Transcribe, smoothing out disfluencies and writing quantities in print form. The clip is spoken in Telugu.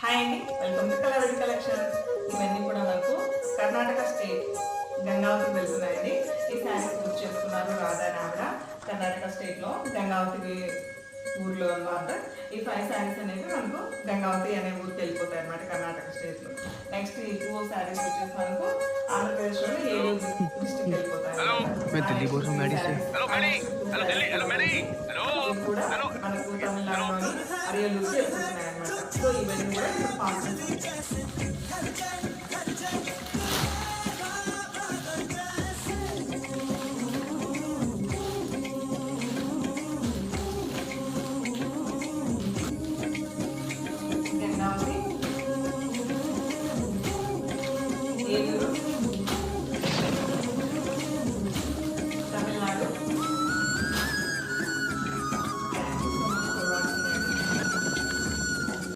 హాయ్ అండి, వెల్కమ్ టు కలర్ కలెక్షన్స్. ఇవన్నీ కూడా మనకు కర్ణాటక స్టేట్ గంగావతికి వెళ్తున్నాయండి. ఈ శారీస్ బుక్ చేసుకున్నారు రాధా ఆవిడ. కర్ణాటక స్టేట్లో గంగావతి ఊర్లో అన్నమాట. ఈ 5 శారీస్ అనేవి మనకు గంగావతి అనే ఊరికి వెళ్ళిపోతాయి అనమాట కర్ణాటక స్టేట్లో. నెక్స్ట్ ఈ 2 శారీస్ వచ్చేసి మనకు ఆంధ్రప్రదేశ్లో ఏలూరు డిస్ట్రిక్ట్ వెళ్ళిపోతాయి. కూడా మనకు తమిళనాడులోని అరియలూరుకి వెళ్ళిపోతున్నాయి అనమాట. సో ఇవన్నీ కూడా